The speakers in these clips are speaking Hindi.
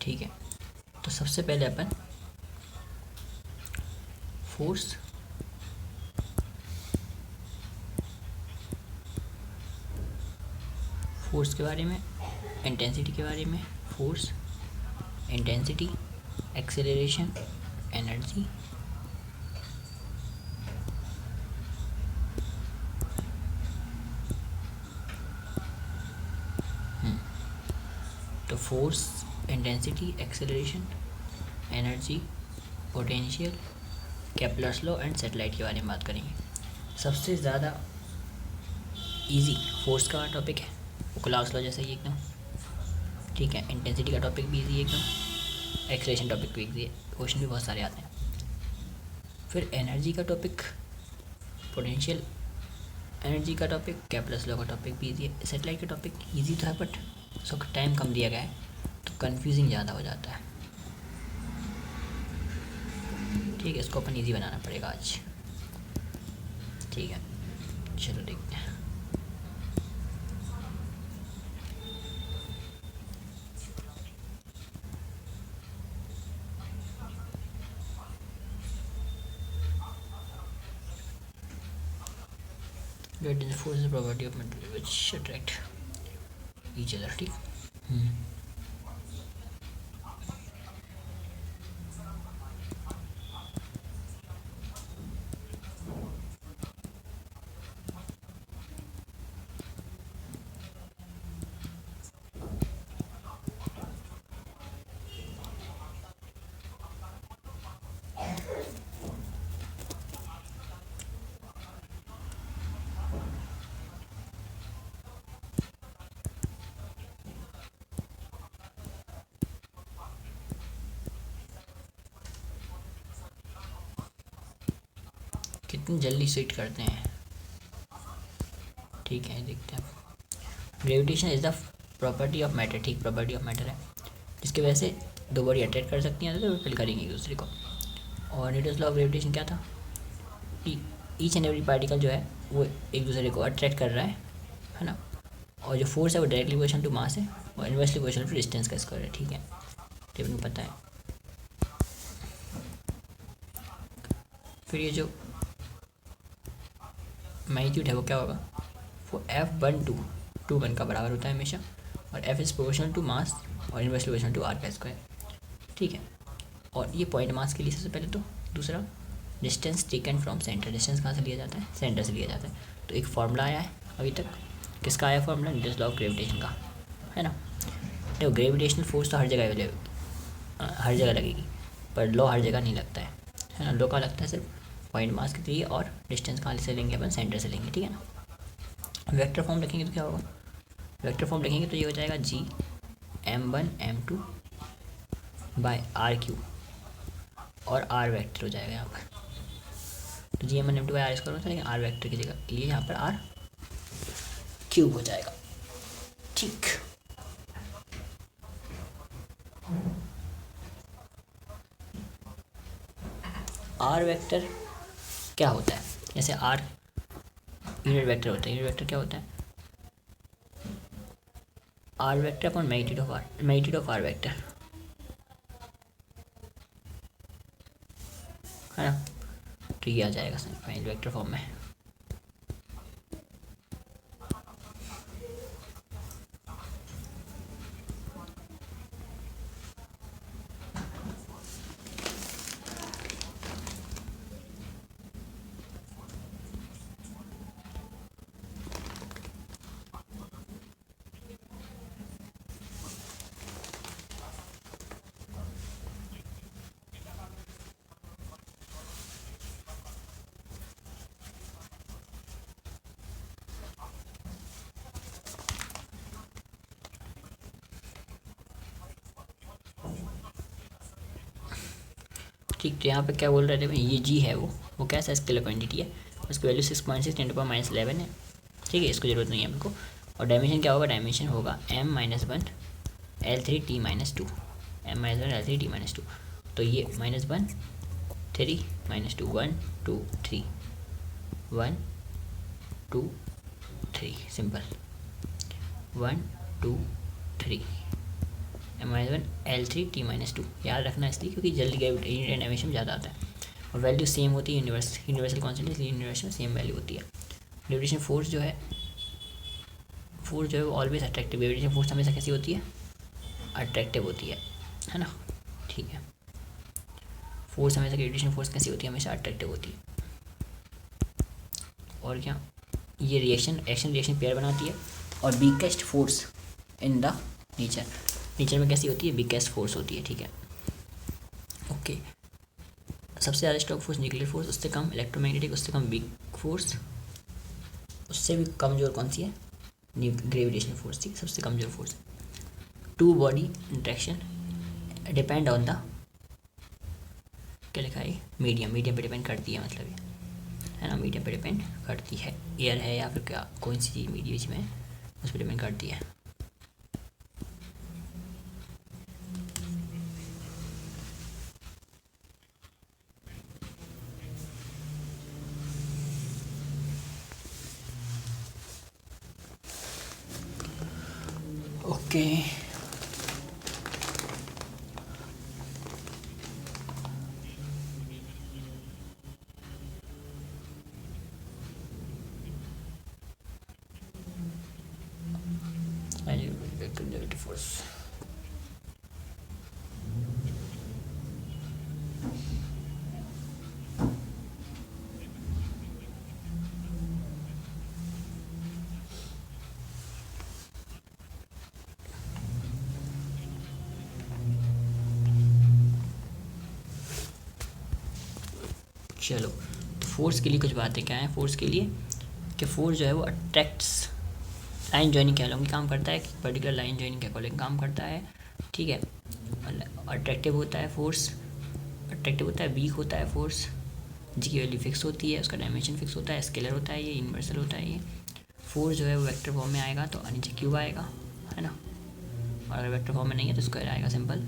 ठीक है, तो सबसे पहले अपन फोर्स के बारे में, इंटेंसिटी के बारे में, फोर्स, इंटेंसिटी, एक्सेलरेशन, एनर्जी, तो force, intensity, acceleration, energy, potential, Kepler's law and satellite के बारे में बात करेंगे। सबसे ज़्यादा इजी फोर्स का टॉपिक है, वो क्लास लॉ जैसा ही एकदम, ठीक है। इंटेंसिटी का टॉपिक भी इजी है एकदम, एक्सेलरेशन टॉपिक भी इजी है, क्वेश्चन भी बहुत सारे आते हैं। फिर एनर्जी का टॉपिक, पोटेंशियल एनर्जी का टॉपिक, केपलर्स लॉ का टॉपिक भी इजी है। सेटेलाइट का टॉपिक इजी तो है बट उसको टाइम कम दिया गया है तो कन्फ्यूजिंग ज़्यादा हो जाता है, ठीक है। इसको अपन इजी बनाना पड़ेगा आज, ठीक है। चलो देखते हैं। That is the force property of material which attract each other, ठीक। कितनी जल्दी स्विच करते हैं, ठीक है। देखते हैं। Gravitation is the property of matter, ठीक, प्रॉपर्टी ऑफ मैटर है जिसकी वजह से दो बॉडी अट्रैक्ट कर सकती हैं तो रिपेल करेंगे एक दूसरे को। और न्यूटन्स लॉ ऑफ ग्रेविटेशन क्या था कि ईच एंड एवरी पार्टिकल जो है वो एक दूसरे को अट्रैक्ट कर रहा है ना। और जो फोर्स है वो डायरेक्टली प्रोपोर्शनल टू मास है और इनवर्सली प्रोपोर्शनल टू डिस्टेंस का स्क्वायर है, ठीक है। तो आपको पता है। फिर ये जो मैग्नीट्यूड है वो क्या होगा, वो F1/2 का बराबर होता है हमेशा, और F is proportional to mass और इनवर्सली प्रोपोर्शनल टू आर का स्क्वायर, ठीक है। और ये पॉइंट मास के लिए सबसे पहले, तो दूसरा distance taken from centre, distance कहाँ से लिया जाता है, सेंटर से लिया जाता है। तो एक फार्मूला आया है अभी तक, किसका आया formula, Newton's law of gravitation का, है ना। देखो ग्रेविटेशनल फोर्स तो हर जगह अवेलेबल, हर जगह लगेगी, पर लॉ हर जगह नहीं लगता है ना। लॉ का लगता है सिर्फ पॉइंट मास के लिए, और डिस्टेंस कहाँ से लेंगे अपन, सेंटर से लेंगे, ठीक है ना। वेक्टर फॉर्म लिखेंगे तो क्या होगा, वेक्टर फॉर्म लिखेंगे तो ये हो जाएगा Gm1m2 बाय r3, और r वेक्टर हो जाएगा यहाँ पर। तो Gm1m2 बाय r स्क्वायर होता है, लेकिन r वेक्टर की जगह के लिए यहाँ पर r³ हो जाएगा, ठीक। r वेक्टर क्या होता है, जैसे r यूनिट वेक्टर होता है, यूनिट वेक्टर क्या होता है, r vector upon magnitude of r vector, है ना। तो ये आ जाएगा यूनिट वेक्टर फॉर्म में। ठीक, तो यहाँ पे क्या बोल रहे थे, ये जी है वो कैसा स्केलर क्वांटिटी है, उसकी वैल्यू 6.6 × 10⁻11 है, ठीक है। इसको जरूरत नहीं है हमको। और डायमेंशन क्या होगा, डायमेंशन होगा m-1 L3T - 2, m-1 L3T - 2। तो ये -1 3 - 2 1 2 3 1 2 3, सिंपल 1 2 3 m-1 L3 T-2 याद रखना इसलिए क्योंकि जल्दी ग्रेविटी एनिमेशन में ज़्यादा आता है। और वैल्यू सेम होती है, यूनिवर्सल कॉन्स्टेंट, इसलिए यूनिवर्स में सेम वैल्यू होती है। ग्रेविटेशन फोर्स जो है वो ऑलवेज अट्रैक्टिव, ग्रेविटेशन फोर्स हमेशा कैसी होती है, अट्रैक्टिव होती है ना। ठीक है, फोर्स हमेशा, ग्रेविटेशन फोर्स कैसी होती है, हमेशा अट्रैक्टिव होती है। और क्या, ये एक्शन रिएक्शन पेयर बनाती है। और weakest force in the nature में कैसी होती है, वीकेस्ट फोर्स होती है। ठीक है, ओके। सबसे ज़्यादा स्ट्रॉन्ग फोर्स न्यूक्लियर फोर्स, उससे कम इलेक्ट्रोमैग्नेटिक, उससे कम वीक फोर्स, उससे भी कमज़ोर कौन सी है, ग्रेविटेशन फोर्स। ठीक, सबसे कमज़ोर force. Two body interaction depend on the, क्या लिखा है, मीडियम पे डिपेंड करती है, मतलब ये है ना, मीडियम पे डिपेंड करती है। एयर है या फिर क्या, कोई सी चीज़ मीडियम में उस पर डिपेंड करती है। Okay, conservative force. चलो, तो फोर्स के लिए कुछ बातें क्या हैं। फोर्स के लिए कि फोर्स जो है वो अट्रैक्ट्स, लाइन जॉइनिंग के अकॉर्डिंग काम करता है, कि पर्टिकुलर लाइन जॉइनिंग के अकॉर्डिंग काम करता है। ठीक है, अट्रैक्टिव होता है फोर्स, अट्रैक्टिव होता है, वीक होता है फोर्स, जी की वैल्यू फिक्स होती है, उसका डायमेंशन फिक्स होता है, स्केलर होता है, ये यूनिवर्सल होता है। ये फोर्स जो है वो वेक्टर फॉर्म में आएगा तो नीचे क्यूब आएगा, है ना। और अगर वेक्टर फॉर्म में नहीं है तो स्क्वायर आएगा, सिंपल।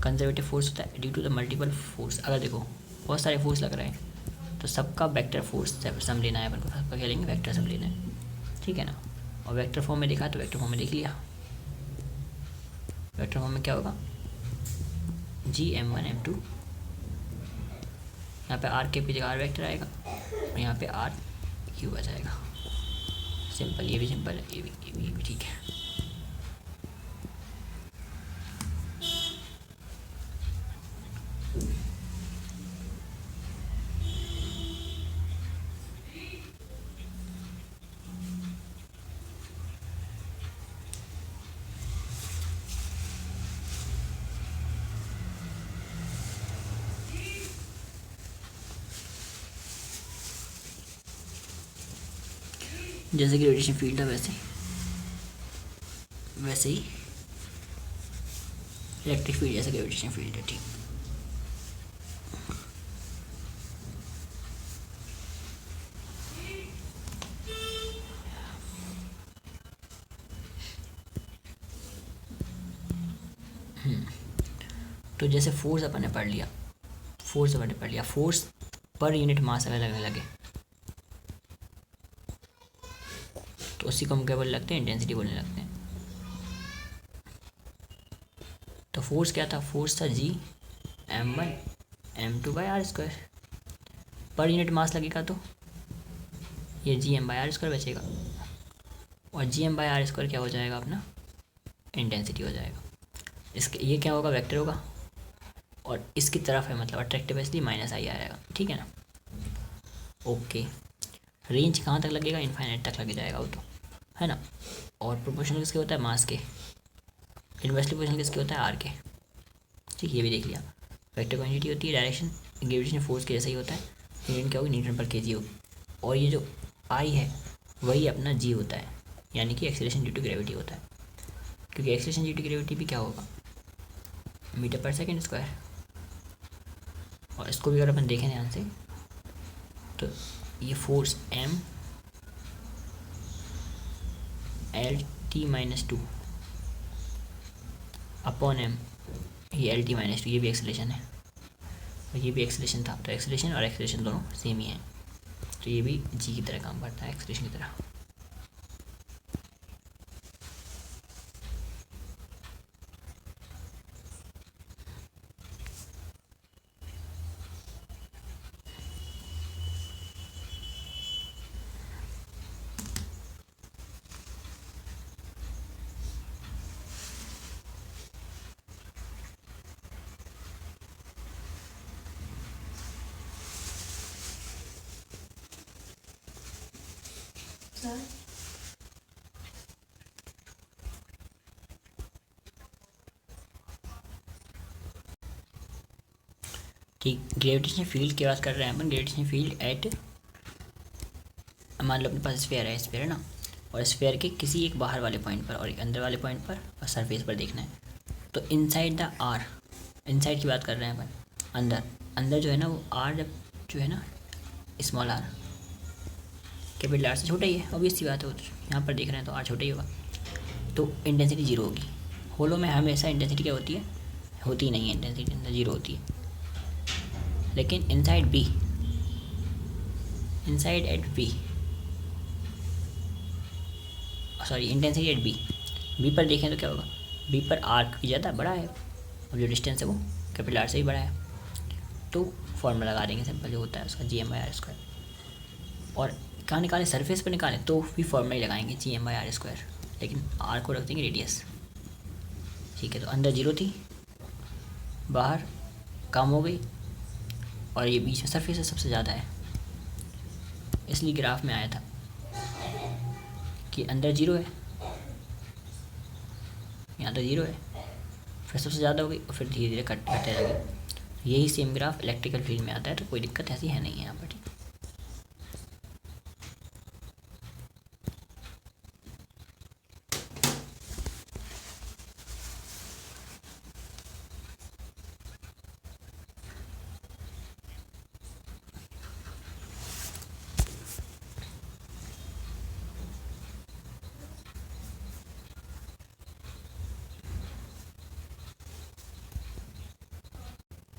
कंजर्वेटिव फोर्स होता है due to the multiple force. अगर देखो बहुत सारे फोर्स लग रहे हैं तो सबका वेक्टर फोर्स सम लेना है अपन को, सबका क्या लेंगे, वेक्टर सम लेना है। ठीक है ना। और वेक्टर फॉर्म में लिखा तो वेक्टर फॉर्म में लिख लिया। वेक्टर फॉर्म में क्या होगा, GM1 M2, यहाँ पे आर के की जगह आर वेक्टर आएगा और यहाँ पे आर क्यूब आ जाएगा। सिंपल, ये भी सिंपल है, ये भी ठीक है। जैसे कि रेडिएशन फील्ड है वैसे ही इलेक्ट्रिक फील्ड जैसे ग्रेविटेशन फील्ड है। ठीक, तो जैसे फोर्स अपन ने पढ़ लिया, फोर्स पर यूनिट मास अगर लगने लगे तो उसी को हम क्या बोलने लगते हैं, इंटेंसिटी बोलने लगते हैं। तो फोर्स क्या था, फोर्स था GM1 M2/r²। Per unit mass लगेगा तो ये GM/r² बचेगा, और GM/r² क्या हो जाएगा अपना, इंटेंसिटी हो जाएगा। इसके ये क्या होगा, वेक्टर होगा, और इसकी तरफ है मतलब अट्रैक्टिव है, इसलिए -i आएगा। ठीक है ना, ओके। रेंज कहाँ तक लगेगा, इनफाइनाइट तक लग जाएगा वो तो, है ना। और प्रोपोर्शनल किसके होता है, मास के। इनवर्सली प्रोपोर्शनल किसके होता है, आर के। ठीक, ये भी देख लिया। वेक्टर क्वांटिटी होती है, डायरेक्शन ग्रेविटेशन फोर्स के जैसा ही होता है। यूनिट क्या होगी, न्यूटन पर केजी होगी। और ये जो आई है वही अपना जी होता है, यानी कि एक्सीलरेशन ड्यू टू ग्रेविटी होता है। क्योंकि एक्सीलरेशन ड्यू टू ग्रेविटी भी क्या होगा, मीटर पर सेकेंड स्क्वायर। और इसको भी अगर अपन देखें ध्यान से तो ये फोर्स MLT-2 अपॉन M, ये LT-2, ये भी एक्सीलरेशन है और ये भी एक्सीलरेशन था। तो एक्सीलरेशन और एक्सीलरेशन दोनों सेम ही हैं, तो ये भी जी की तरह काम करता है, एक्सीलरेशन की तरह। ठीक, ग्रेविटेशनल फील्ड की बात कर रहे हैं अपन। ग्रेविटेशनल फील्ड एट, मान लो अपने पास स्फीयर है ना, और स्फीयर के किसी एक बाहर वाले पॉइंट पर और एक अंदर वाले पॉइंट पर और सरफेस पर देखना है। तो इनसाइड द आर, इनसाइड की बात कर रहे हैं अपन, अंदर अंदर जो है ना वो आर, जब जो है ना स्मॉल आर कैपिटल आर से छोटा ही है, ऑब्वियस सी बात है। वो तो यहाँ पर देख रहे हैं तो आर छोटा ही होगा, तो इंटेंसिटी जीरो होगी। होलो में हमेशा इंटेंसिटी क्या होती है, होती ही नहीं है इंटेंसिटी, जीरो होती है। लेकिन inside B, inside at B, sorry intensity at B, B पर देखें तो क्या होगा, बी पर आर की ज़्यादा बड़ा है और जो डिस्टेंस है वो कैपिटल आर से भी बड़ा है। तो फॉर्मूला लगा देंगे सिंपल, जो होता है उसका GM/r²। और कहाँ निकालें, सरफेस पर निकालें तो भी फॉर्मूला ही लगाएंगे GM/r², लेकिन आर को रख देंगे रेडियस। ठीक है, तो अंदर जीरो थी, बाहर कम हो गई, और ये बीच में सरफेस से सबसे ज़्यादा है, इसलिए ग्राफ में आया था कि अंदर जीरो है, यहाँ तो जीरो है, फिर सबसे ज़्यादा हो गई और फिर धीरे धीरे घटते रहेगी। यही सेम ग्राफ इलेक्ट्रिकल फील्ड में आता है, तो कोई दिक्कत ऐसी है नहीं है यहाँ पर। ठीक,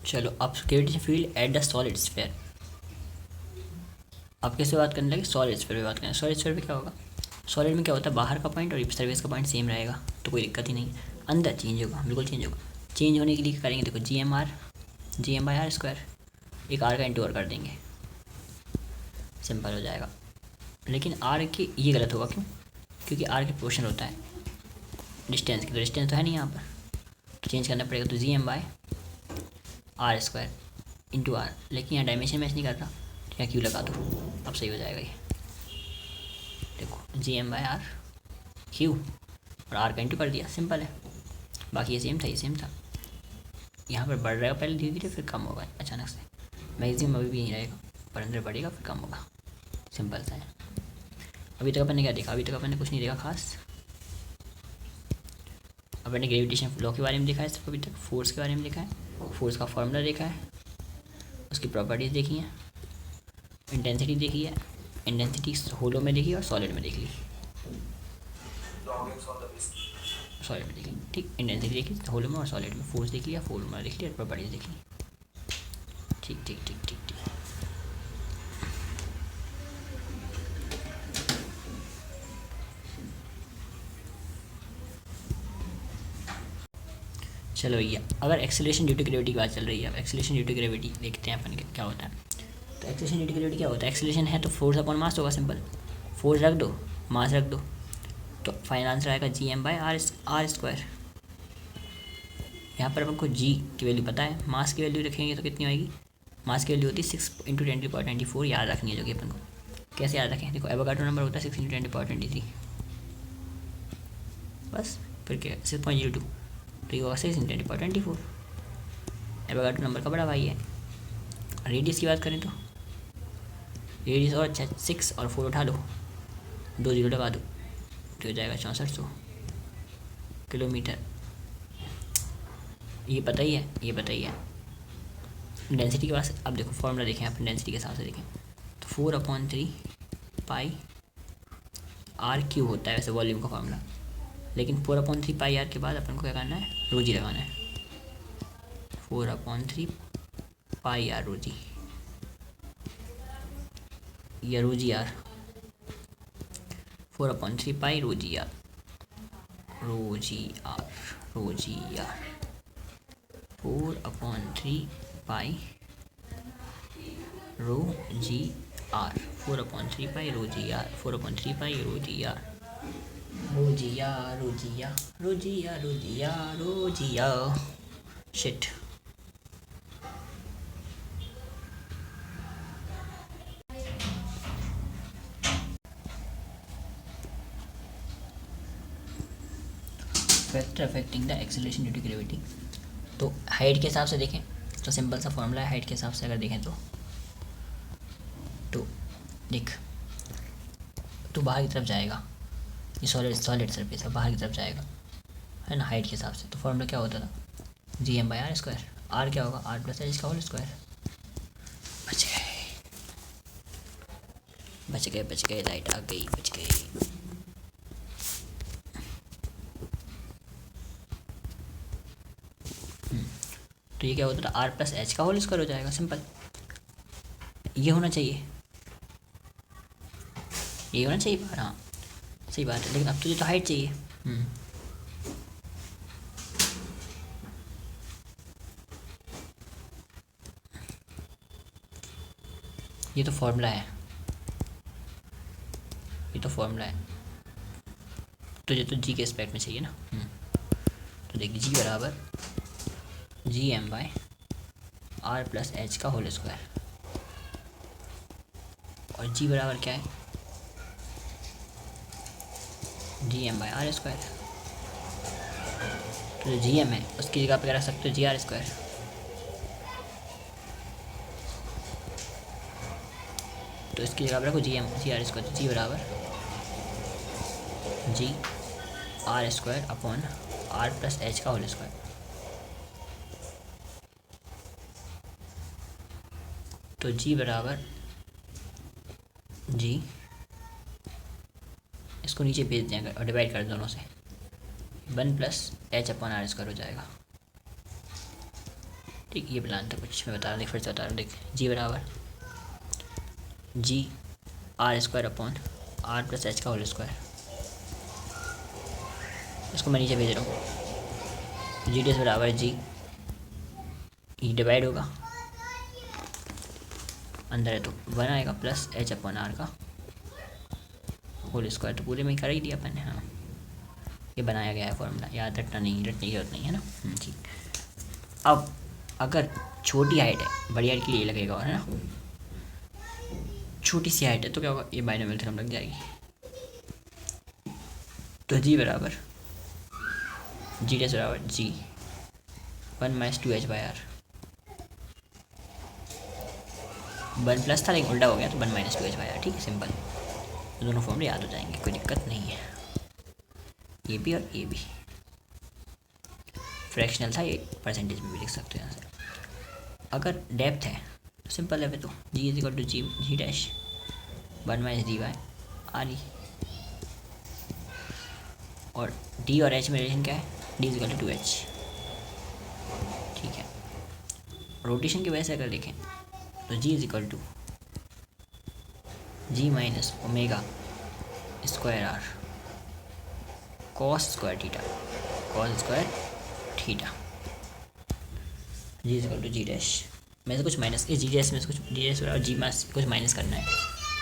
चलो अब gravitation field at the solid sphere. अब कैसे बात करने लगे, सॉलिड स्फीयर पे बात करें। सॉलिड स्फीयर पे क्या होगा, सॉलिड में क्या होता है, बाहर का पॉइंट और सरफेस का पॉइंट सेम रहेगा, तो कोई दिक्कत ही नहीं। अंदर चेंज होगा, बिल्कुल चेंज होगा। चेंज होने के लिए करेंगे, देखो GM/r², एक आर का इंटू और कर देंगे, सिंपल हो जाएगा। लेकिन आर के ये गलत होगा, क्यों, क्योंकि आर के प्रोपोर्शनल होता है डिस्टेंस की, तो डिस्टेंस तो है नहीं यहाँ पर, तो चेंज करना पड़ेगा। तो GM/r² इंटू आर, लेकिन यहाँ डायमेंशन मैच नहीं कर रहा, या क्यू लगा दो, अब सही हो जाएगा ये। देखो GM/r³ और आर का इंटू कर दिया, सिंपल है। बाकी ये सेम था, ये सेम था। यहाँ पर बढ़ रहेगा पहले धीरे धीरे, फिर कम होगा अचानक से। मैक्सिमम अभी भी यहीं रहेगा, पर अंदर बढ़ेगा फिर कम होगा, सिंपल सा है। अभी तक अपन ने क्या देखा, अभी तक अपन ने कुछ नहीं देखा खास। अपन ने ग्रेविटेशन लॉ के बारे में देखा है सिर्फ अभी तक, फोर्स के बारे में देखा है, फोर्स का फॉर्मूला देखा है, उसकी प्रॉपर्टीज़ देखी हैं, इंटेंसिटी देखी है, इंटेंसिटी होलो में देखी और सॉलिड में देख ली, सॉलिड में देखी। ठीक, इंटेंसिटी देखी होलो में और सॉलिड में, फोर्स देख लिया, फॉर्मूला देख लिया, प्रॉपर्टीज़ देख ली। ठीक ठीक ठीक ठीक ठीक। चलो भैया, अगर एक्सेलरेशन ड्यू टू ग्रेविटी की बात चल रही है, अब एक्सेलरेशन ड्यू टू ग्रेविटी देखते हैं अपन क्या होता है। तो एक्सेलरेशन ड्यू टू ग्रेविटी क्या होता है, एक्सेलरेशन है तो फोर्स अपॉन मास होगा, सिंपल। फोर्स रख दो, मास रख दो, तो फाइनल आंसर आएगा GM/r²। यहाँ पर अपन को जी की वैल्यू पता है, मास की वैल्यू रखेंगे तो कितनी आएगी, मास की वैल्यू होती है 6 × 10⁻²4, याद रखनी है जो कि अपन को। कैसे याद रखें, देखो एवोगाड्रो नंबर होता है 6 × 10⁻23, बस। फिर क्या 6.02, तो ये होगा 6 × 10⁻24। एवोगाड्रो नंबर का बड़ा भाई है। रेडियस की बात करें तो रेडियस और अच्छा 6 और 4 उठा लो, 2 जीरो लगा दो, तो हो जाएगा 6400 किलोमीटर। ये पता ही है, ये पता ही है। डेंसिटी के पास अब देखो फॉर्मूला देखें, आप डेंसिटी के हिसाब से देखें तो 4/3 पाई r³ होता है वैसे वॉल्यूम का फॉर्मूला, लेकिन 4/3 पाई r के बाद अपन को क्या करना है, रोजी लगाना है। 4/3 पाई r रोजी, या रोजी r, 4/3 पाई रोजी r, rho g r, rho g r, 4/3 pi rho g r, 4/3 pi rho g r, 4/3 pi rho g r, रोजिया रोजिया रोजिया रोजिया रोजिया। Shit, factor affecting the acceleration due to gravity. तो हाइट के हिसाब से देखें तो सिंपल सा फॉर्मूला है हाइट के हिसाब से अगर देखें तो देख तो बाहर की तरफ जाएगा, ये सॉलिड सरफेस है, बाहर की तरफ जाएगा है ना हाइट के हिसाब से। तो फॉर्मूला क्या होता था Gm/r²। आर क्या होगा r+h का होल स्क्वायर। बच गए लाइट आ गई, बच गई। तो ये क्या होता था r+h का होल स्क्वायर हो जाएगा, सिंपल। ये होना चाहिए, ये होना चाहिए बाहर, हाँ सही बात है। लेकिन अब तुझे तो हाइट चाहिए। ये तो फॉर्मूला है, ये तो फॉर्मूला है। तुझे तो जी के एस्पेक्ट में चाहिए ना। तो देख जी बराबर Gm/r+h का होल स्क्वायर, और जी बराबर क्या है Gm/r²। तो जो Gm है उसकी जगह पे रख सकते हो Gr²। तो इसकी जगह पे रखो Gr²। तो जी बराबर Gr²/r+h का होल स्क्वायर। तो जी बराबर जी, इसको नीचे भेज देंगे और डिवाइड कर दोनों से, 1+h/r² हो जाएगा। ठीक, ये प्लान था कुछ, मैं बता रहा हूँ, फिर से बता रहा हूँ। देख जी बराबर Gr²/r+h का होल स्क्वायर, इसको मैं नीचे भेज रहा हूँ। GDS बराबर जी, ये डिवाइड होगा, अंदर है तो 1 आएगा, प्लस h/r का होल स्क्वायर। तो पूरे में कर ही दिया अपन ने, हाँ ये बनाया गया है फॉर्मूला, याद रटने की जरूरत नहीं है ना। ठीक, अब अगर छोटी हाइट है, बड़ी हाइट के लिए ये लगेगा है ना, छोटी सी हाइट है तो क्या होगा, ये बाइनोमियल थ्योरम लग जाएगी। तो जी बराबर GDS बराबर जी 1 - 2h/r, 1 प्लस था लेकिन उल्टा हो गया तो 1 - 2h/r। ठीक है, सिंपल। तो दोनों फॉर्मूले याद हो जाएंगे, कोई दिक्कत नहीं है। ये भी और ये भी फ्रैक्शनल था, ये परसेंटेज में भी लिख सकते हो यहाँ से। अगर डेप्थ है तो सिंपल है, तो g is equal to g g dash 1 - dy r, और डी और एच में रिलेशन क्या है, D is equal to 2h। ठीक है, रोटेशन की वजह से अगर देखें तो g is equal to g minus omega square r cos square theta, cos square theta. G is equal to g dash में से कुछ माइनस, इस जी डैश में से कुछ जी डैश और जी मास कुछ माइनस करना है।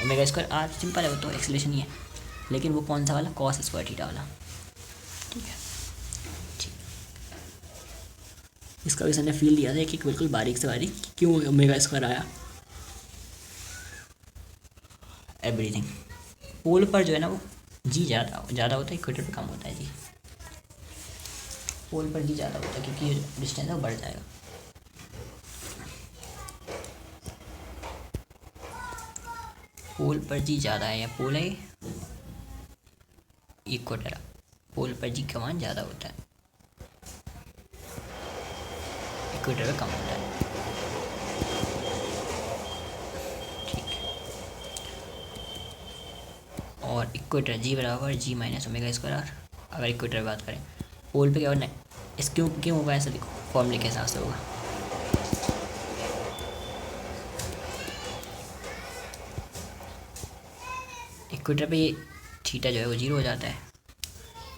ओमेगा स्क्वायर आर सिंपल है, वो तो एक्सलेशन ही है, लेकिन वो कौन सा वाला, कॉस स्क्वायर थीटा वाला। ठीक है, ठीक। इसका भी सर ने फील दिया था कि बिल्कुल बारीक से बारीक क्यों ओमेगा स्क्वायर आया। एवरीथिंग पोल पर जो है ना वो जी ज़्यादा होता है, इक्वेटर पे कम होता है जी। पोल पर जी ज़्यादा होता है क्योंकि डिस्टेंस है वो बढ़ जाएगा। पोल पर जी ज़्यादा है, या पोल है इक्वेटर, पोल पर जी का मान ज़्यादा होता है, इक्वेटर पे कम होता है। ठीक, और इक्वेटर जी बराबर जी माइनस ओमेगा स्क्वायर आर। अगर इक्वेटर की बात करें, पोल पे क्या होना है, इस क्यों होगा ऐसा, देखो फॉर्मूले के हिसाब से होगा। इक्वेटर पे ये थीटा जो है वो 0 हो जाता है,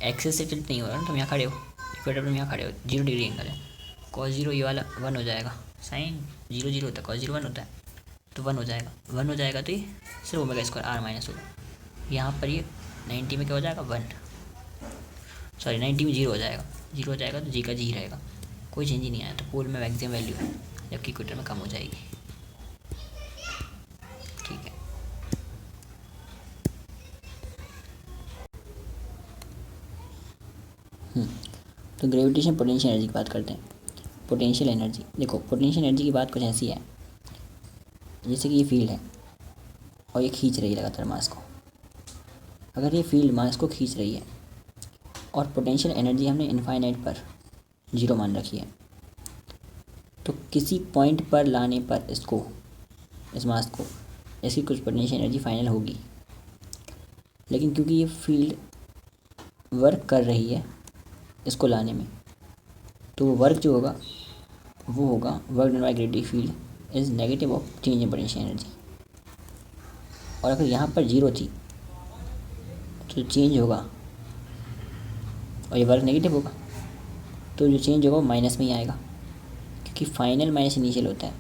एक्सेस से टिल्ट नहीं हो रहा ना, तुम यहाँ खड़े हो, इक्वेटर पे यहाँ खड़े हो, 0 डिग्री एंगल है, कॉस 0 ये वाला 1 हो जाएगा, साइन 0 0 होता है, कॉस 0 1 होता है, तो 1 हो जाएगा, 1 हो जाएगा तो ये सिर्फ ओमेगा स्क्वायर आर माइनस होगा। यहाँ पर ये 90 में क्या हो जाएगा 1, सॉरी 90 में 0 हो जाएगा, 0 हो जाएगा तो जी का जी रहेगा, कोई चेंज ही नहीं आया। तो पोल में मैक्सिमम वैल्यू है, जबकि इक्वेटर में कम हो जाएगी। ठीक है, तो ग्रेविटेशन पोटेंशियल एनर्जी की बात करते हैं। पोटेंशियल एनर्जी, देखो पोटेंशियल एनर्जी की बात कुछ ऐसी है, जैसे कि ये फील्ड है और ये खींच रही है लगातार मास को। अगर ये फील्ड मास को खींच रही है और पोटेंशियल एनर्जी हमने इनफाइनाइट पर 0 मान रखी है, तो किसी पॉइंट पर लाने पर इसको, इस मास को, इसकी कुछ पोटेंशियल एनर्जी फाइनल होगी। लेकिन क्योंकि ये फील्ड वर्क कर रही है इसको लाने में, तो वो वर्क जो होगा वो होगा work done by gravity field is negative of change in potential energy. और अगर यहाँ पर 0 थी तो चेंज होगा और ये वर्क नेगेटिव होगा, तो जो चेंज होगा वो माइनस में ही आएगा, क्योंकि फाइनल माइनस इनिशियल होता है।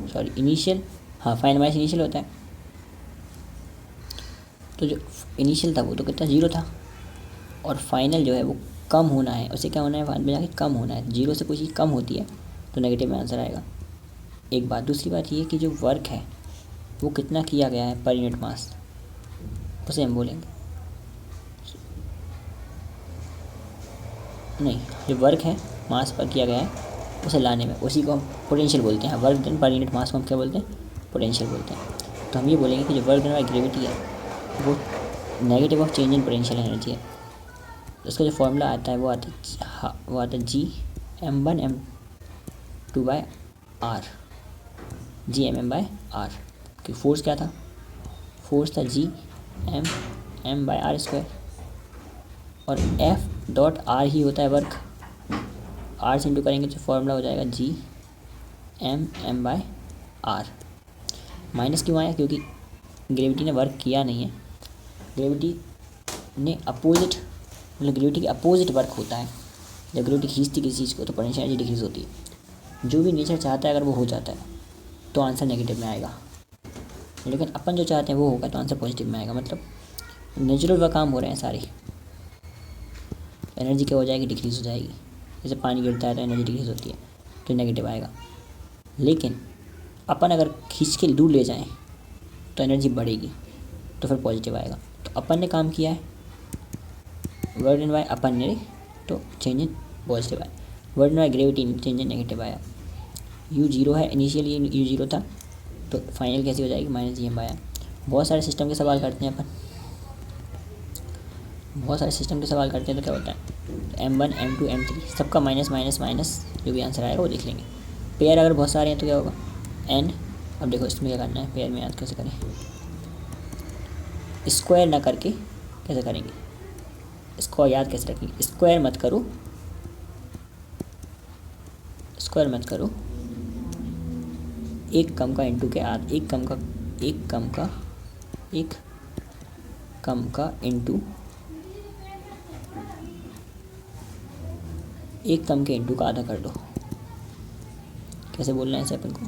सॉरी इनिशियल, हाँ फाइनल माइनस इनिशियल होता है। तो जो इनिशियल था वो तो कितना 0 था, और फाइनल जो है वो कम होना है, उसे क्या होना है बाद में जाके कम होना है। 0 से कोई चीज़ कम होती है तो नेगेटिव में आंसर आएगा। एक बात, दूसरी बात ये कि जो वर्क है वो कितना किया गया है पर यूनिट मास, उसे हम बोलेंगे नहीं, जो वर्क है मास पर किया गया है उसे लाने में, उसी को हम पोटेंशियल बोलते हैं। Work done per unit mass को हम क्या बोलते हैं, पोटेंशियल बोलते हैं। तो हम ये बोलेंगे कि जो वर्क डन बाय ग्रेविटी है वो negative of change in potential energy है। उसका जो फॉर्मूला आता है वो आता है G(m1m2/r), G(m)m/r, कि फोर्स क्या था, फोर्स था G(m)m/r², और F.r ही होता है वर्क। r से इंटू करेंगे तो फॉर्मूला हो जाएगा G(m)m/r। माइनस क्यों आया, क्योंकि ग्रेविटी ने वर्क किया नहीं है। ग्रेविटी ने अपोजिट, मतलब ग्रेविटी के अपोजिट वर्क होता है। जब ग्रेविटी खींचती किसी चीज़ को तो पोटेंशियल एनर्जी डिक्रीज होती है। जो भी नेचर चाहता है अगर वो हो जाता है तो आंसर नेगेटिव में आएगा, लेकिन अपन जो चाहते हैं वो होगा तो आंसर पॉजिटिव में आएगा। मतलब नेचुरल वह काम हो रहे हैं सारे, एनर्जी क्या हो जाएगी, डिक्रीज हो जाएगी। जैसे पानी गिरता है तो एनर्जी डिक्रीज होती है तो नेगेटिव आएगा। लेकिन अपन अगर खींच के दूर ले जाएं तो एनर्जी बढ़ेगी तो फिर पॉजिटिव आएगा। तो अपन ने काम किया है वर्क डन बाय अपन ने, तो चेंज इन पॉजिटिव आया। Work done by gravity change in negative आया। U0 है, इनिशियली U0 था तो फाइनल कैसे हो जाएगी, -G(m) आया। बहुत सारे सिस्टम के सवाल करते हैं अपन, बहुत सारे सिस्टम के सवाल करते हैं तो क्या होता है, M1 M2 M3 सबका माइनस माइनस माइनस जो भी आंसर आएगा वो देख लेंगे। पेयर अगर बहुत सारे हैं तो क्या होगा n। अब देखो इसमें क्या करना है, पेयर में याद कैसे करें, स्क्वायर ना करके कैसे करेंगे, इसको याद कैसे रखेंगे, स्क्वायर मत करो, स्क्वायर मत करो, एक कम का इंटू के आध, एक कम का इंटू, एक कम के इंटू का आधा कर दो। कैसे बोलना है इसे अपन को,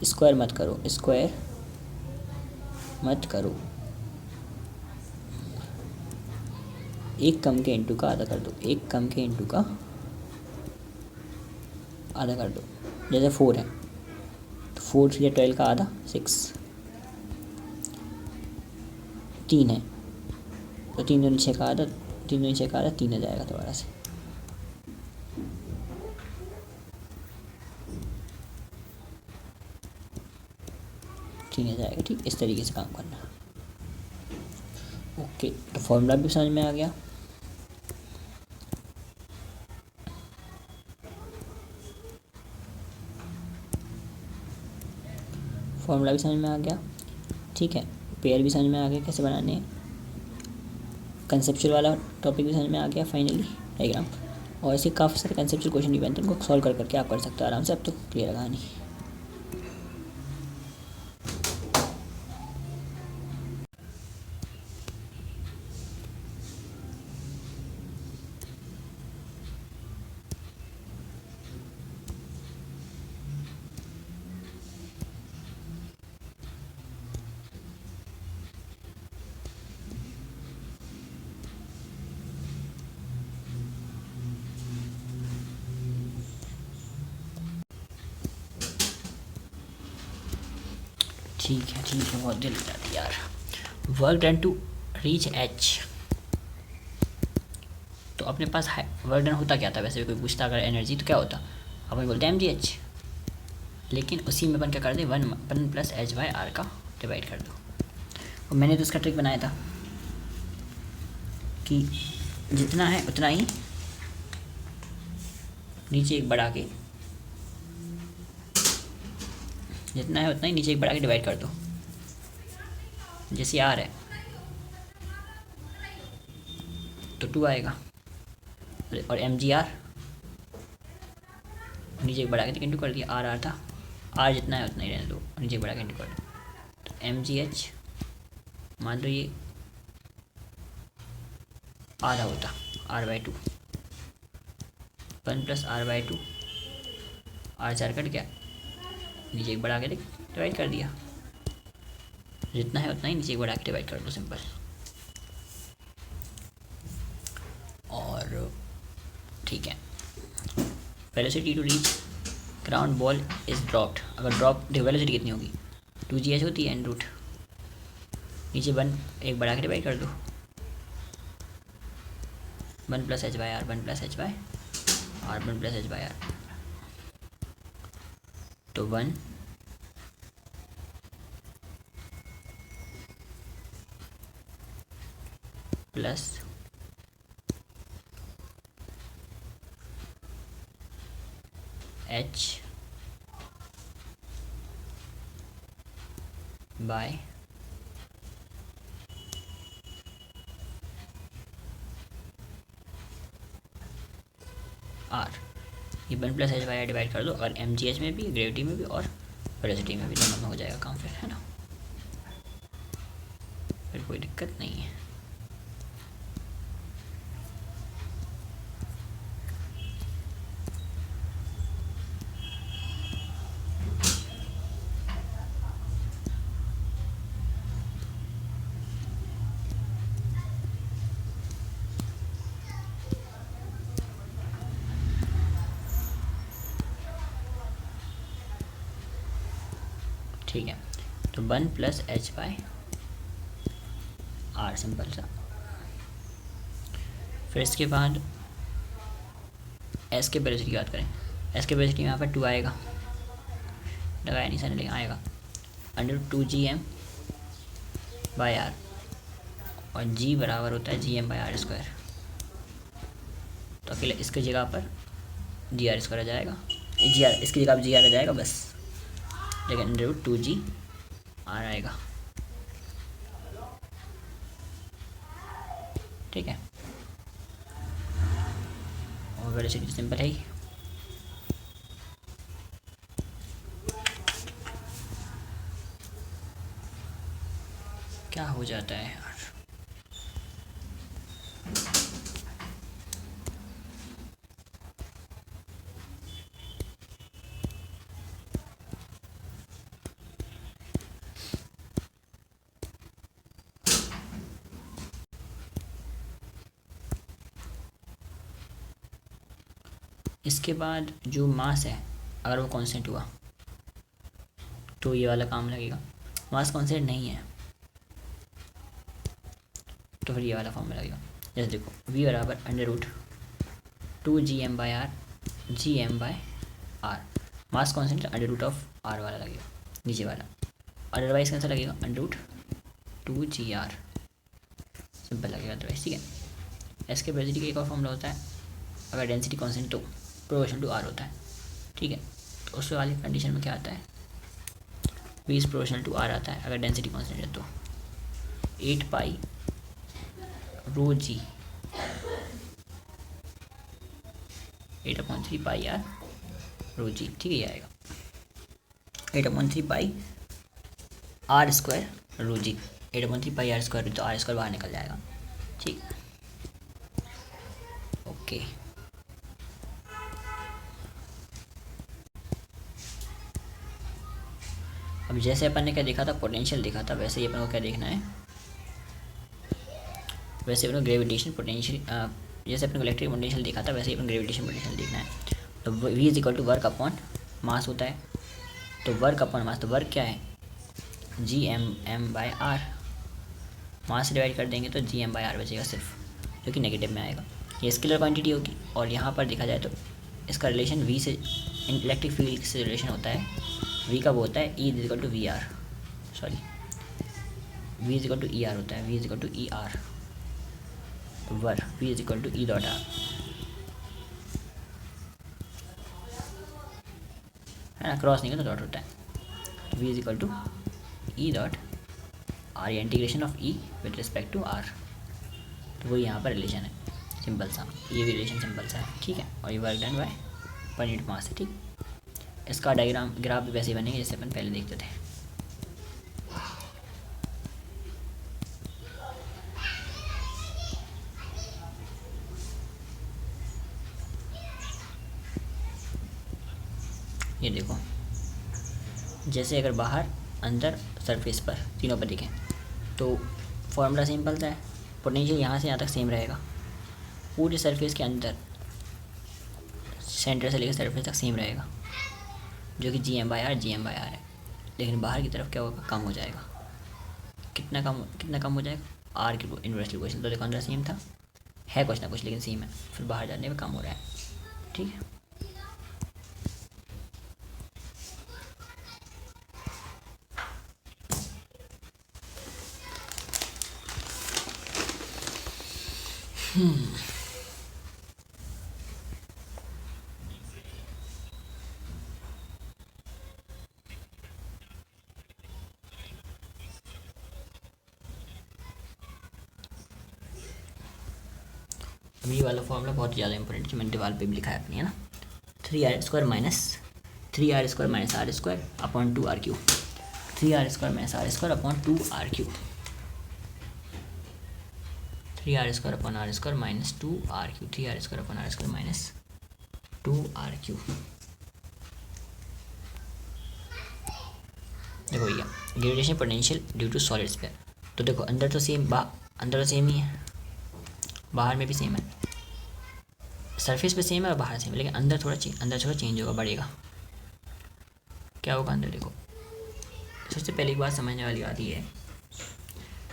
स्क्वायर मत करो, स्क्वायर मत करो, एक कम के इंटू का आधा कर दो, एक कम के इंटू का आधा कर दो। जैसे 4 है तो 4 3 12 का आधा 6, 3 है तो 3 दूनी 6 का आधा, 3 दूनी 6 का आधा 3 आ जाएगा दोबारा से। आ जाएगा, ठीक, इस तरीके से काम करना। ओके, तो फॉर्मूला भी समझ में आ गया। फॉर्मूला भी समझ में आ गया, ठीक है। पेयर भी समझ में आ गया कैसे बनाने हैं, कंसेप्चुअल वाला टॉपिक भी समझ में आ गया फाइनली, डायग्राम। और ऐसे काफ़ी सारे कंसेप्चुअल क्वेश्चन भी बनते हैं, उनको सॉल्व कर करके आप कर सकते हो आराम से। अब तो क्लियर है कहानी। ठीक है, बहुत जल्दी जाती यार। Work done to reach H, अपने पास वर्क डन होता क्या था, वैसे कोई पूछता अगर एनर्जी तो क्या होता, अपन बोलते हैं mgh, लेकिन उसी में अपन क्या कर दे 1 प्लस एच बाई आर का डिवाइड कर दो। और मैंने तो उसका ट्रिक बनाया था कि जितना है उतना ही नीचे एक बढ़ा के, जितना है उतना ही नीचे एक बढ़ा के डिवाइड कर दो। जैसे आर है तो 2 आएगा, और एम जी आर नीचे एक बढ़ा के इंटू कर दिया, आर आर था, आर जितना है उतना ही रहने दो, नीचे एक बढ़ा के इंटू कर दो। तो एम जी एच मान लो ये आधा होता r/2, 1 plus r/2, are 4 cut गया, नीचे एक बढ़ा के डिवाइड कर दिया, जितना है उतना ही नीचे एक बढ़ा के डिवाइड कर दो, सिंपल। और ठीक है, velocity to reach ground ball is dropped, अगर ड्रॉप वेलोसिटी कितनी होगी 2gh होती है, एन रूट नीचे 1 एक बढ़ा के डिवाइड कर दो, 1 plus h by r, 1 plus h by r, 1 plus h by r, तो 1 प्लस एच बाय आर, ये 1 plus h by r divide कर दो, अगर एम जी एच में भी, ग्रेविटी में भी और वेलोसिटी में भी, दोनों में हो जाएगा काम फिर, है ना, फिर कोई दिक्कत नहीं है। ठीक है, तो 1 plus h by r, simple सा। फिर इसके बाद एस के वेलोसिटी की बात करें, एस के वेलोसिटी में यहाँ पर 2 आएगा, लगाया नहीं सर, लेकिन आएगा √2gm बाई आर, और g बराबर होता है gm बाई आर स्क्वायर, तो अकेले इसकी जगह पर जी आर स्क्वायर आ जाएगा, जी आर इसकी जगह पर जी आर आ जाएगा बस, लेकिन √2g आर आएगा, ठीक है। और वेलोसिटी सिंपल है ही, क्या हो जाता है यार, इसके बाद जो मास है अगर वो कांस्टेंट हुआ तो ये वाला काम लगेगा, मास कांस्टेंट नहीं है तो फिर ये वाला फॉर्म में लगेगा। जैसे देखो v बराबर √2gm by r, gm by r, mass constant √r वाला लगेगा नीचे वाला, अदरवाइज कैसा लगेगा √2gr, सिंपल लगेगा अदरवाइज, ठीक है। एस के वेलोसिटी का एक और फॉर्मूला होता है, अगर डेंसिटी कांस्टेंट तो प्रोपोर्शनल टू आर होता है, ठीक है। तो उस वाली कंडीशन में क्या आता है, v is proportional to r आता है, अगर डेंसिटी कांस्टेंट है तो 8 पाई रो जी 8/3 पाई आर रो जी, ठीक है, ये आएगा 8/3 pi r square rho g, 8/3 pi r square, तो आर स्क्वायर बाहर निकल जाएगा, ठीक, ओके। अब जैसे अपन ने क्या देखा था, पोटेंशियल देखा था, वैसे ही अपन को क्या देखना है, वैसे अपन को ग्रेविटेशन पोटेंशियल, जैसे अपन को इलेक्ट्रिक पोटेंशियल देखा था वैसे ही अपन ग्रेविटेशन पोटेंशियल देखना है। तो v is equal to work upon mass होता है, तो वर्क अपॉन मास, तो वर्क क्या है gm बाई आर, मास से डिवाइड कर देंगे तो gm बाई आर बचेगा सिर्फ, जो कि नेगेटिव में आएगा। ये स्केलर क्वांटिटी होगी। और यहाँ पर देखा जाए तो इसका रिलेशन वी से, इलेक्ट्रिक फील्ड से रिलेशन होता है, वी का वो होता है e is equal to v r, sorry v is equal to e r होता है, v is equal to e r वर, v is equal to e dot r, है ना, क्रॉस नहीं तो डॉट होता है। V is equal to e dot r, या integration of e with respect to are, तो वही यहाँ पर रिलेशन है, सिंपल सा, ये भी रिलेशन सिंपल सा है, ठीक है। और ये work done by per unit mass है, ठीक। इसका डायग्राम ग्राफ भी वैसे ही बनेंगे जैसे अपन पहले देखते थे। ये देखो, जैसे अगर बाहर अंदर सरफेस पर तीनों पर देखें तो फॉर्मूला सिंपल सा है, पोटेंशियल यहाँ से यहाँ तक सेम रहेगा, पूरे सरफेस के अंदर सेंटर से लेकर सरफेस तक सेम रहेगा, जो कि GM/R है। लेकिन बाहर की तरफ क्या होगा, कम हो जाएगा। कितना कम हो जाएगा, आर की इन्वर्सली क्वेश्चन तो देखो अंदर सेम था, है कुछ ना कुछ लेकिन सेम है, फिर बाहर जाने में कम हो रहा है, ठीक है। अब ये वाला फॉर्मूला बहुत ज़्यादा इंपॉर्टेंट कि मैंने दीवार पे भी लिखा है अपनी, है ना। 3r² minus r² upon 2r³ 3r² minus r² upon 2r³, 3r² upon r² minus 2r³, 3r² upon r² minus 2r³। देखो भैया, gravitation potential due to solid sphere, तो देखो अंदर तो सेम, अंदर तो सेम ही है, बाहर में भी सेम है, सरफेस पे सेम है और बाहर सेम है, लेकिन अंदर थोड़ा चेंज होगा, बढ़ेगा। क्या होगा अंदर, देखो सबसे पहले एक बात समझने वाली बात ये है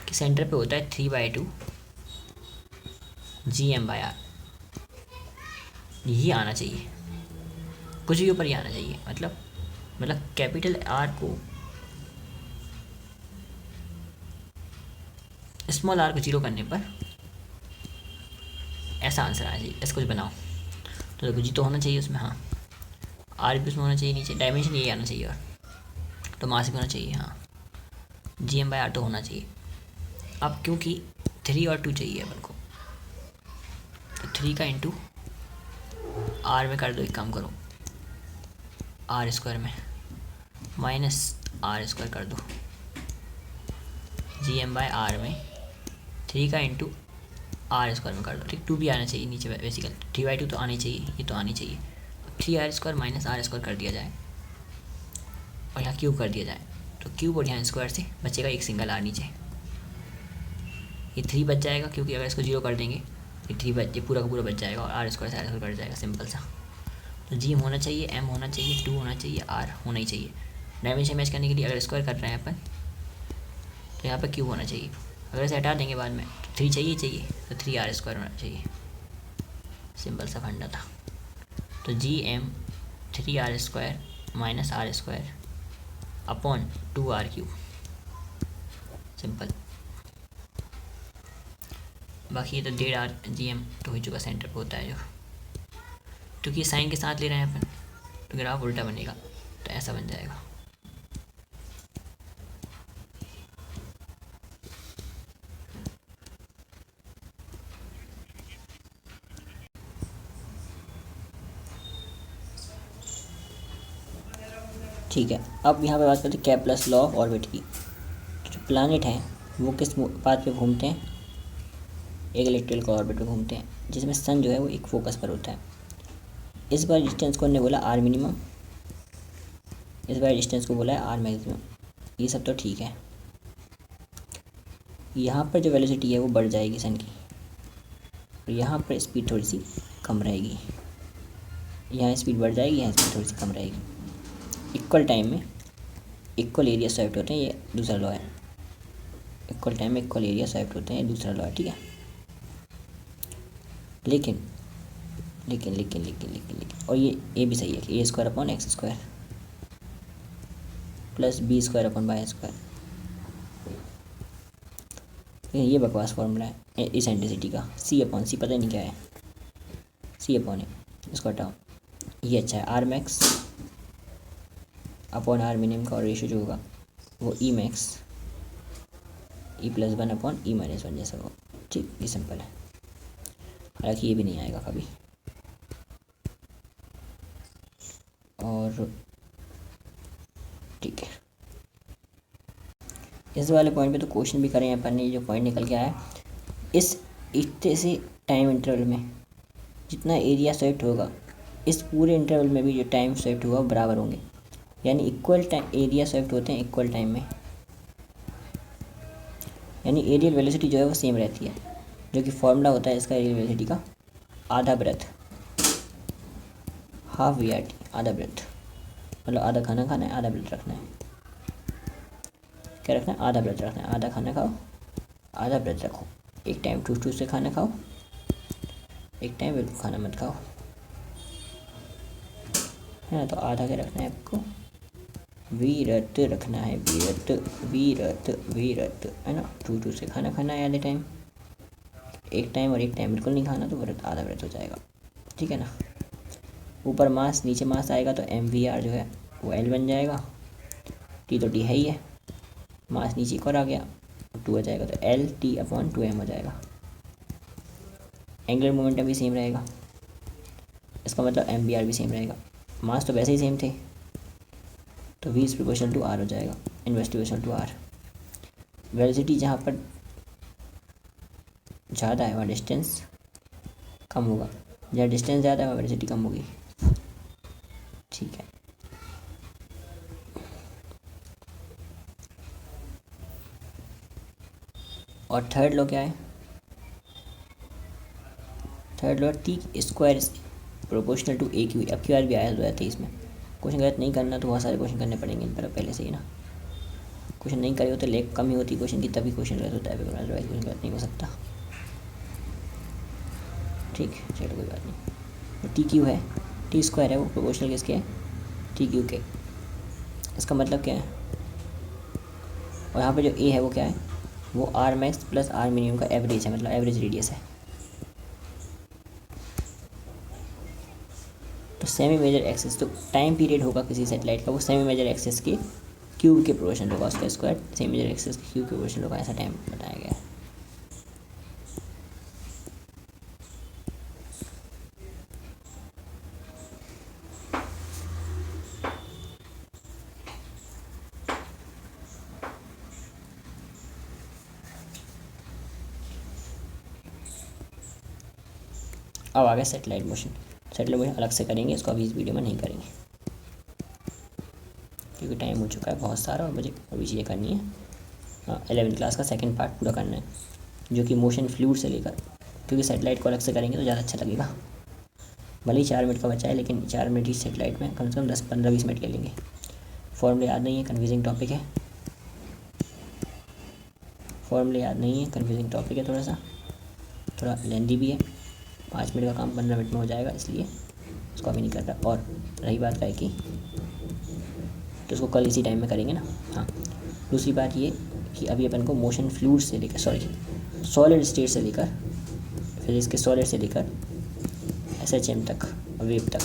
कि सेंटर पे होता है 3/2 GM/R, ये आना चाहिए, कुछ भी ऊपर ही आना चाहिए, मतलब कैपिटल R को स्मॉल r को जीरो करने पर ऐसा आंसर आना चाहिए। ऐसा कुछ बनाओ तो देखो जी तो होना चाहिए उसमें, हाँ आर भी उसमें होना चाहिए, नीचे डायमेंशन यही आना चाहिए, और तो मास भी होना चाहिए, हाँ GM/R तो होना चाहिए। अब क्योंकि 3 और 2 चाहिए अपन को, तो 3 का इंटू आर में कर दो, एक काम करो r² में माइनस r² कर दो, GM/R में 3 का इंटू r² में कर दो, ठीक। 2 भी आना चाहिए नीचे, बेसिकली 3/2 तो आनी चाहिए, ये तो आनी चाहिए। 3r² माइनस r² कर दिया जाए और यहाँ क्यूब कर दिया जाए, तो क्यूब और यहाँ स्क्वायर से बचेगा एक सिंगल r नीचे, ये 3 बच जाएगा, क्योंकि अगर इसको जीरो कर देंगे ये 3 बच, ये पूरा का पूरा बच जाएगा और r² से r² कट जाएगा, सिंपल सा। तो G होना चाहिए, M होना चाहिए, 2 होना चाहिए, R होना ही चाहिए। डायमेंशन मैच करने के लिए अगर स्क्वायर कर रहे हैं अपन तो यहाँ पर क्यूब होना चाहिए, अगर इसे हटा देंगे बाद में तो 3 चाहिए, तो 3r² होना चाहिए, सिंपल सा फंडा था। तो GM 3r² minus r² upon 2r³, simple. बाकी ये तो 1.5r GM तो हो चुका, सेंटर पे होता है जो, क्योंकि साइन के साथ ले रहे हैं अपन तो ग्राफ उल्टा बनेगा, तो ऐसा बन जाएगा। ठीक है, अब यहाँ पे बात करते हैं केप्लर्स लॉ ऑफ ऑर्बिट की। जो प्लैनेट हैं वो किस पाथ पे घूमते हैं, एक इलेक्ट्रिकल ऑर्बिट पे घूमते हैं, जिसमें सन जो है वो एक फोकस पर होता है। इस बार डिस्टेंस को हमने बोला r मिनिमम, इस बार डिस्टेंस को बोला है r मैक्सिमम, ये सब तो ठीक है। यहाँ पर जो वेलोसिटी है वो बढ़ जाएगी सन की, और यहाँ पर स्पीड थोड़ी सी कम रहेगी, यहाँ स्पीड बढ़ जाएगी, यहाँ स्पीड थोड़ी सी कम रहेगी। इक्वल टाइम में इक्वल एरिया स्वेप्ट होते हैं, ये दूसरा लॉ है। इक्वल टाइम में इक्वल एरिया स्वेप्ट होते हैं, ये दूसरा लॉ है, ठीक है। लेकिन लेकिन लेकिन लेकिन लेकिन लेकिन और ये भी सही है कि a² upon x² plus b² upon y²। ये बकवास फॉर्मूला है इसेंट्रिसिटी का, c अपॉन सी पता ही नहीं क्या है, c अपॉन है, इसको हटाओ। ये अच्छा है, r max upon r minimum का रेशो जो होगा वो E max E+1 upon E-1 जैसा हो। ठीक, ये सिंपल है, हालांकि ये भी नहीं आएगा कभी। और ठीक है, इस वाले पॉइंट पे तो क्वेश्चन भी करें अपन ने, जो पॉइंट निकल के आया इस इतने से टाइम इंटरवल में जितना एरिया स्वेप्ट होगा इस पूरे इंटरवल में भी जो टाइम स्वेप्ट होगा वो बराबर होंगे, यानी इक्वल टाइम एरिया स्वेप्ट होते हैं इक्वल टाइम में, यानी एरियल वेलोसिटी जो है वो सेम रहती है, जो कि फॉर्मूला होता है इसका एरियल वेलोसिटी का आधा ब्रेथ, हाफ VRT, आधा ब्रेथ, मतलब आधा खाना खाना है, आधा ब्रेथ रखना है। क्या रखना है? आधा ब्रेथ रखना है, आधा खाना खाओ, आधा ब्रेथ रखो। एक टाइम ठूस ठूस से खाना खाओ, एक टाइम बिल्कुल खाना मत खाओ, है ना। तो आधा क्या रखना है आपको? वीरत रखना है, वीरत वीरत वीरत, है ना। ठूस ठूस से खाना खाना है आधे टाइम, एक टाइम और एक टाइम बिल्कुल नहीं खाना, तो व्रत आधा व्रत हो जाएगा, ठीक है ना। ऊपर मास नीचे मास आएगा तो MVR जो है वो L बन जाएगा, T तो T है ही है, मास नीचे एक और आ गया 2 आ जाएगा, तो LT अपॉन 2M हो जाएगा। एंगुलर मोमेंटम भी सेम रहेगा, इसका मतलब MVR भी सेम रहेगा, मास तो वैसे ही सेम थे, तो V is proportional to R हो जाएगा, inverse proportional to R। Velocity जहाँ पर ज़्यादा है वहाँ डिस्टेंस कम होगा, जहाँ डिस्टेंस ज़्यादा है वहाँ वेलोसिटी कम होगी, ठीक है। और थर्ड लॉ क्या है? Third law T² proportional to AQ। अब QR भी आया 2023 में। क्वेश्चन गलत नहीं करना तो बहुत सारे क्वेश्चन करने पड़ेंगे इन पर पहले से ही ना। क्वेश्चन नहीं करे हो तो लेग कम ही होती क्वेश्चन की, तभी क्वेश्चन गलत होता है, अदरवाइज क्वेश्चन गलत नहीं हो सकता, ठीक है। चलो कोई बात नहीं। तो TQ है, T² है वो प्रोपोर्शनल किसके है? TQ के। इसका मतलब क्या है? और यहाँ पे जो A है वो क्या है? वो R max plus R minimum का एवरेज है, मतलब एवरेज रेडियस है। तो सेमी मेजर एक्सिस, तो टाइम पीरियड होगा किसी सैटेलाइट का वो सेमी मेजर एक्सिस के क्यूब के प्रोपोर्शनल होगा, उसका स्क्वायर सेमी मेजर एक्सिस के क्यूब के प्रोपोर्शनल होगा, ऐसा टाइम बताया गया है। अब आ गया सेटेलाइट मोशन। सेटेलाइट मोशन अलग से करेंगे, इसको अभी इस वीडियो में नहीं करेंगे क्योंकि टाइम हो चुका है बहुत सारा और मुझे अभी चीज़ें करनी है। 11th क्लास का सेकंड पार्ट पूरा करना है, जो कि मोशन फ्लूइड से लेकर, क्योंकि सेटेलाइट को अलग से करेंगे तो ज़्यादा अच्छा लगेगा। भले ही 4 मिनट का बचा है, लेकिन 4 मिनट ही सेटेलाइट में कम से कम 10-15-20 मिनट ले लेंगे। फॉर्मूले याद नहीं है, कन्फ्यूजिंग टॉपिक है, फॉर्मूले याद नहीं है, कन्फ्यूजिंग टॉपिक है, थोड़ा लेंदी भी है। 5 मिनट का काम 15 मिनट में हो जाएगा, इसलिए उसको अभी नहीं कर रहा। और रही बात है कि तो उसको कल इसी टाइम में करेंगे ना। हाँ, दूसरी बात ये कि अभी अपन को मोशन फ्लूइड से लेकर सॉलिड स्टेट से लेकर फिजिक्स के सॉलिड से लेकर SHM तक, वेव तक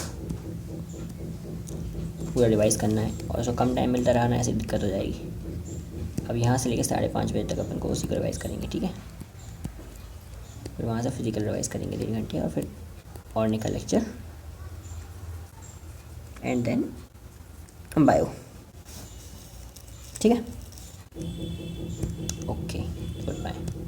पूरा रिवाइज़ करना है, और उसको कम टाइम मिलता रहा ना, ऐसी दिक्कत हो जाएगी। अब यहाँ से लेकर 5:30 बजे तक अपन को उसी को रिवाइज़ करेंगे, ठीक है। फिर वहाँ से फिजिकल रिवाइज़ करेंगे 3 घंटे, और फिर ऑर्निकल लेक्चर, एंड देन बायो, ठीक है। Okay, good bye.